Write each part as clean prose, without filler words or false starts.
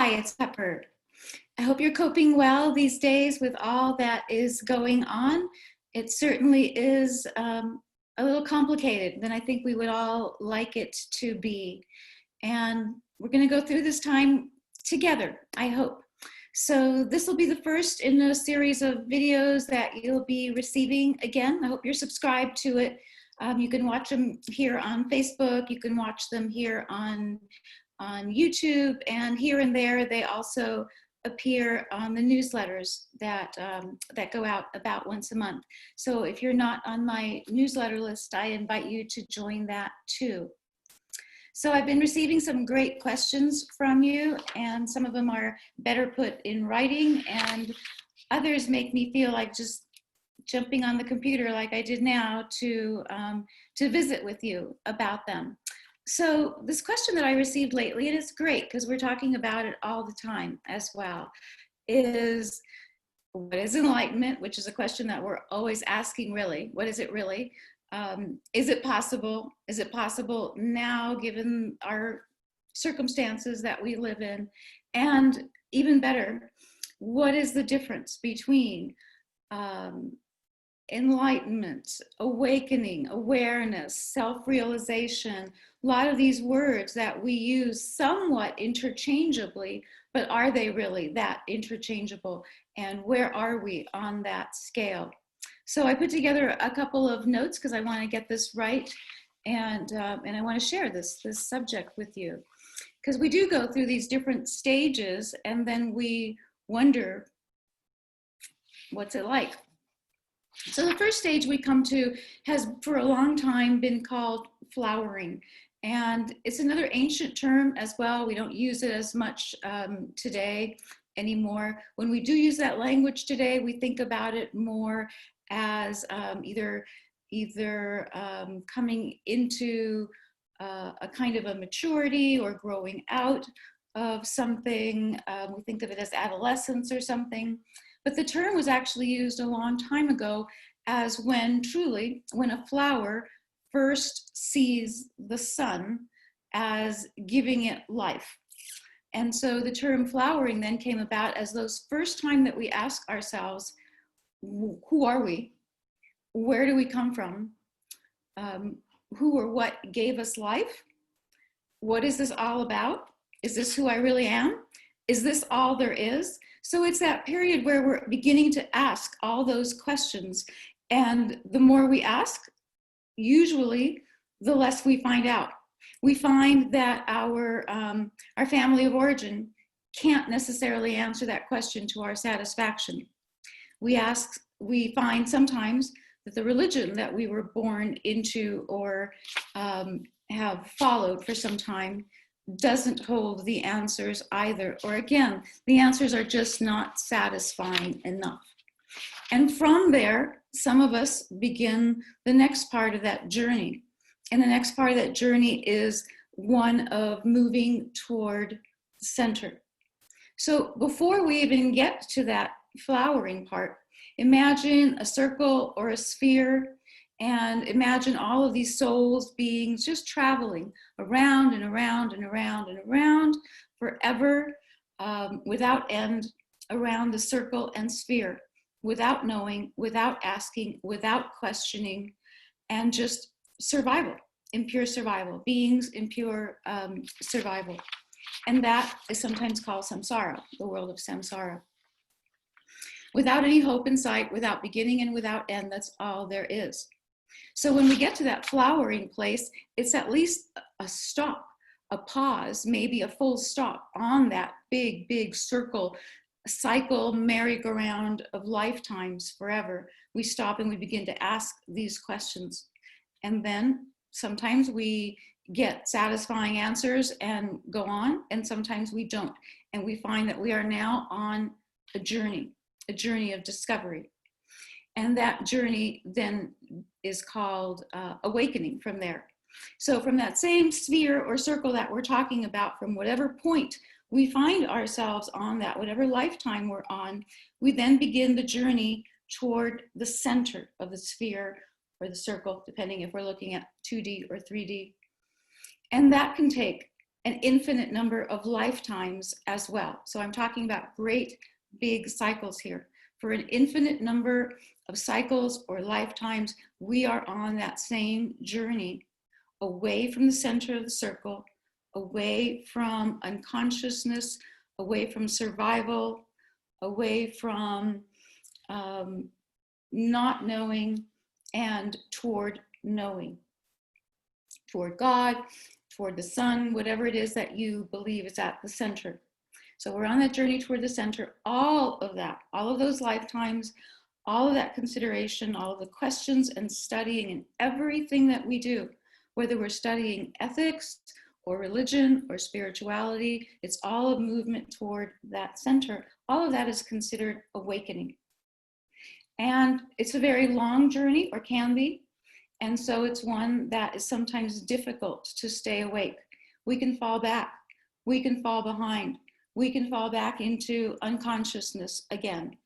Hi, it's Pepper. I hope you're coping well these days with all that is going on. It certainly is a little complicated than I think we would all like it to be. And we're going to go through this time together, I hope. So this will be the first in a series of videos that you'll be receiving. Again, I hope you're subscribed to it. You can watch them here on Facebook. You can watch them here on YouTube, and here and there they also appear on the newsletters that go out about once a month. So if you're not on my newsletter list, I invite you to join that too. So I've been receiving some great questions from you, and some of them are better put in writing, and others make me feel like just jumping on the computer like I did now to visit with you about them. So this question that I received lately, and it's great because we're talking about it all the time as well, is what is enlightenment, which is a question that we're always asking really. What is it really? Is it possible? Is it possible now given our circumstances that we live in? And even better, what is the difference between enlightenment, awakening, awareness, self-realization, a lot of these words that we use somewhat interchangeably, but are they really that interchangeable? And where are we on that scale? So I put together a couple of notes because I want to get this right, and I want to share this subject with you. Because we do go through these different stages, and then we wonder, what's it like? So the first stage we come to has for a long time been called flowering. And it's another ancient term as well. We don't use it as much today anymore. When we do use that language today, we think about it more as either coming into a kind of a maturity or growing out of something. We think of it as adolescence or something. But the term was actually used a long time ago as when a flower first sees the sun as giving it life. And so the term flowering then came about as those first time that we ask ourselves, who are we? Where do we come from? Who or what gave us life? What is this all about? Is this who I really am? Is this all there is? So it's that period where we're beginning to ask all those questions. And the more we ask, usually the less we find out. We find that our family of origin can't necessarily answer that question to our satisfaction. We find sometimes that the religion that we were born into or have followed for some time doesn't hold the answers either, or again, the answers are just not satisfying enough. And from there, some of us begin the next part of that journey. And the next part of that journey is one of moving toward the center. So before we even get to that flowering part, imagine a circle or a sphere, and imagine all of these souls beings just traveling around and around and around and around forever, without end, around the circle and sphere, without knowing, without asking, without questioning, and just survival, in pure survival, beings in pure survival. And that is sometimes called samsara, the world of samsara. Without any hope in sight, without beginning and without end, that's all there is. So when we get to that flowering place, it's at least a stop, a pause, maybe a full stop on that big, big circle, cycle, merry-go-round of lifetimes forever. We stop and we begin to ask these questions. And then sometimes we get satisfying answers and go on, and sometimes we don't. And we find that we are now on a journey of discovery. And that journey then is called awakening from there. So from that same sphere or circle that we're talking about, from whatever point we find ourselves on that, whatever lifetime we're on, we then begin the journey toward the center of the sphere or the circle, depending if we're looking at 2D or 3D. And that can take an infinite number of lifetimes as well. So I'm talking about great big cycles here. For an infinite number of cycles or lifetimes, we are on that same journey away from the center of the circle, away from unconsciousness, away from survival, away from not knowing, and toward knowing, toward God, toward the sun, whatever it is that you believe is at the center. So we're on that journey toward the center. All of that, all of those lifetimes, all of that consideration, all of the questions and studying and everything that we do, whether we're studying ethics or religion or spirituality, it's all a movement toward that center. All of that is considered awakening. And it's a very long journey, or can be. And so it's one that is sometimes difficult to stay awake. We can fall back, we can fall behind, we can fall back into unconsciousness again.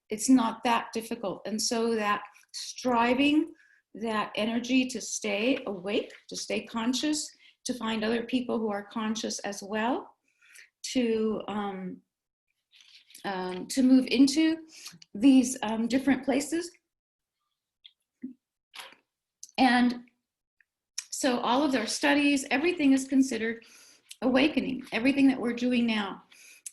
It's not that difficult. And so that striving, that energy to stay awake, to stay conscious, to find other people who are conscious as well, to move into these different places. And so all of our studies, everything is considered awakening, everything that we're doing now.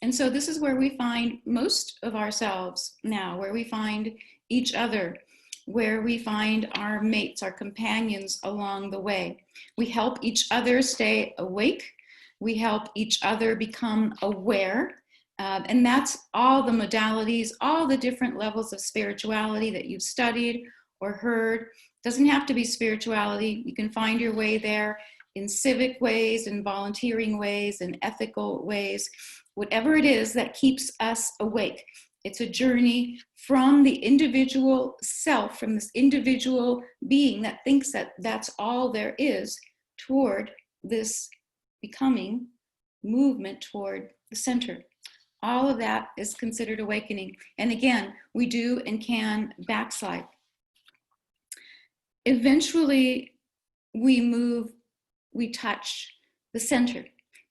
And so this is where we find most of ourselves now, where we find each other, where we find our mates, our companions along the way. We help each other stay awake. We help each other become aware. And that's all the modalities, all the different levels of spirituality that you've studied or heard. Doesn't have to be spirituality. You can find your way there in civic ways, in volunteering ways, in ethical ways, whatever it is that keeps us awake. It's a journey from the individual self, from this individual being that thinks that that's all there is, toward this becoming movement toward the center. All of that is considered awakening. And again, we do and can backslide. Eventually, we move, we touch the center.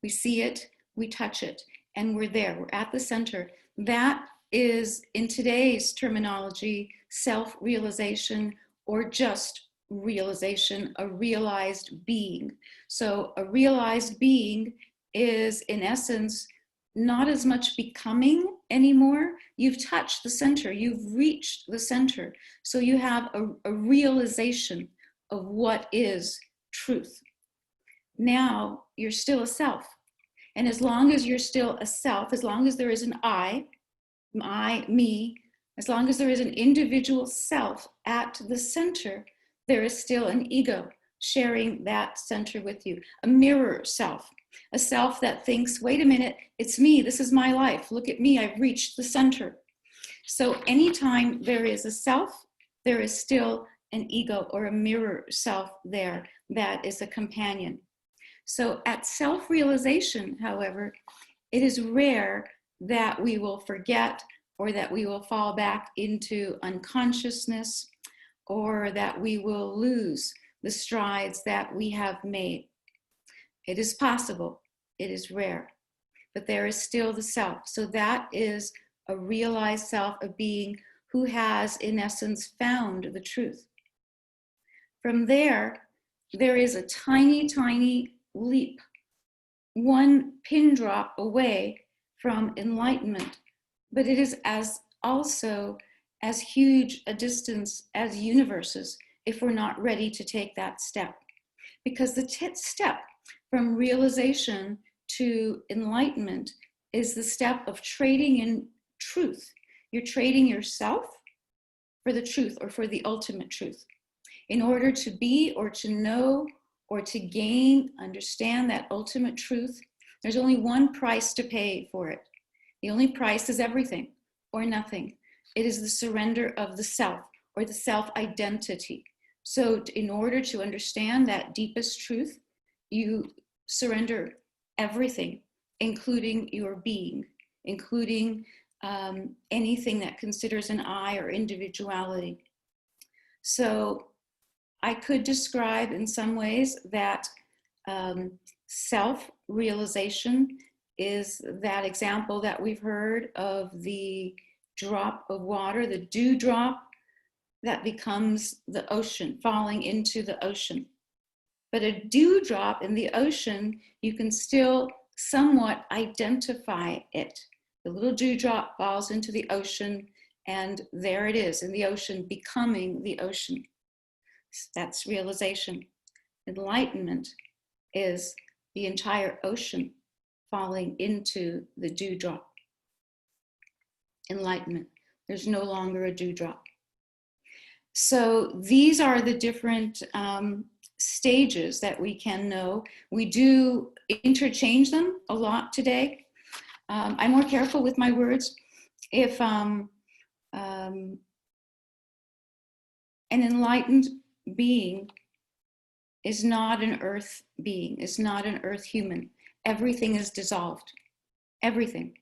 We see it, we touch it, and we're there. We're at the center. That is, in today's terminology, self-realization, or just realization, a realized being. So a realized being is, in essence, not as much becoming anymore. You've touched the center, you've reached the center. So you have a realization of what is truth. Now you're still a self. And as long as you're still a self, as long as there is an I, me, as long as there is an individual self at the center, there is still an ego sharing that center with you, a mirror self. A self that thinks, wait a minute, it's me, this is my life, look at me, I've reached the center. So anytime there is a self, there is still an ego or a mirror self there that is a companion. So at self-realization, however, it is rare that we will forget or that we will fall back into unconsciousness or that we will lose the strides that we have made. It is possible, it is rare, but there is still the self. So that is a realized self, a being who has, in essence, found the truth. From there, there is a tiny, tiny leap, one pin drop away from enlightenment, but it is also as huge a distance as universes if we're not ready to take that step. Because the step from realization to enlightenment is the step of trading in truth. You're trading yourself for the truth or for the ultimate truth. In order to be or to know or to gain, understand that ultimate truth, there's only one price to pay for it. The only price is everything or nothing. It is the surrender of the self or the self-identity. So in order to understand that deepest truth, you surrender everything, including your being, including anything that considers an I or individuality. So I could describe in some ways that Self-realization is that example that we've heard of the drop of water, the dewdrop that becomes the ocean, falling into the ocean. But a dewdrop in the ocean, you can still somewhat identify it. The little dewdrop falls into the ocean, and there it is in the ocean, becoming the ocean. That's realization. Enlightenment is the entire ocean falling into the dewdrop. Enlightenment. There's no longer a dewdrop. So these are the different stages that we can know. We do interchange them a lot today. I'm more careful with my words. If an enlightened being is not an earth being, is not an earth human, everything is dissolved. Everything.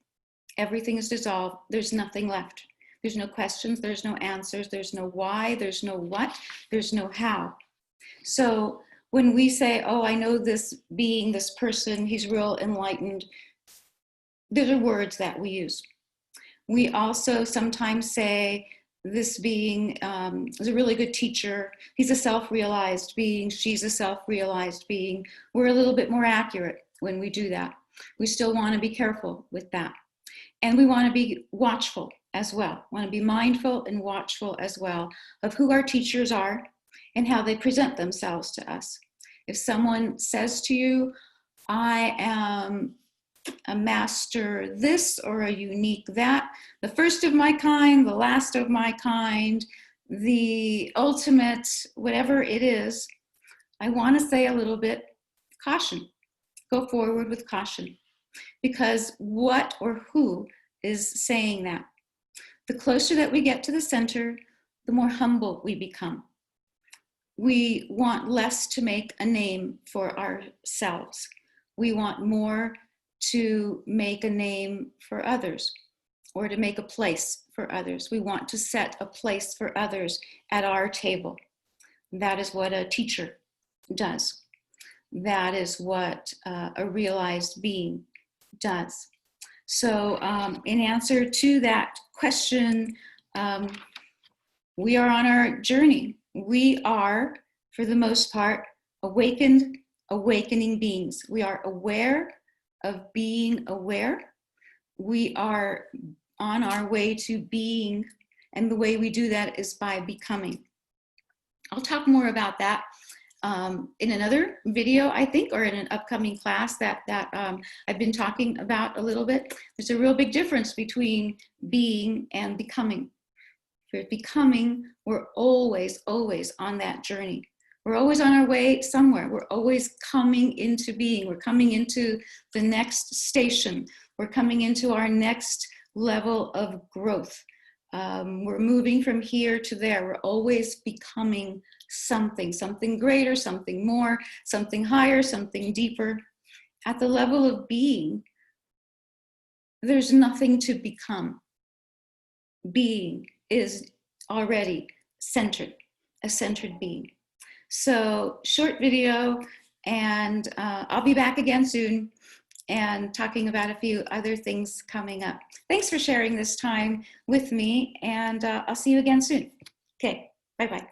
Everything is dissolved. There's nothing left. There's no questions, there's no answers, there's no why, there's no what, there's no how. So when we say, oh, I know this being, this person, he's real enlightened, those are words that we use. We also sometimes say, this being is a really good teacher, he's a self-realized being, she's a self-realized being. We're a little bit more accurate when we do that. We still want to be careful with that. And we want to be watchful as well, want to be mindful and watchful as well of who our teachers are and how they present themselves to us. If someone says to you, I am a master this or a unique that, the first of my kind, the last of my kind, the ultimate, whatever it is, I want to say a little bit, caution. Go forward with caution. Because what or who is saying that? The closer that we get to the center, the more humble we become. We want less to make a name for ourselves. We want more to make a name for others or to make a place for others. We want to set a place for others at our table. That is what a teacher does. That is what a realized being does. So in answer to that question, we are on our journey. We are, for the most part, awakened, awakening beings. We are aware of being aware. We are on our way to being, and the way we do that is by becoming. I'll talk more about that in another video, I think, or in an upcoming class that I've been talking about a little bit. There's a real big difference between being and becoming. For becoming, we're always, always on that journey. We're always on our way somewhere. We're always coming into being. We're coming into the next station. We're coming into our next level of growth. We're moving from here to there. We're always becoming something, something greater, something more, something higher, something deeper. At the level of being, there's nothing to become. Being is already centered, a centered being. So short video, and I'll be back again soon and talking about a few other things coming up. Thanks for sharing this time with me, and I'll see you again soon. Okay, bye-bye.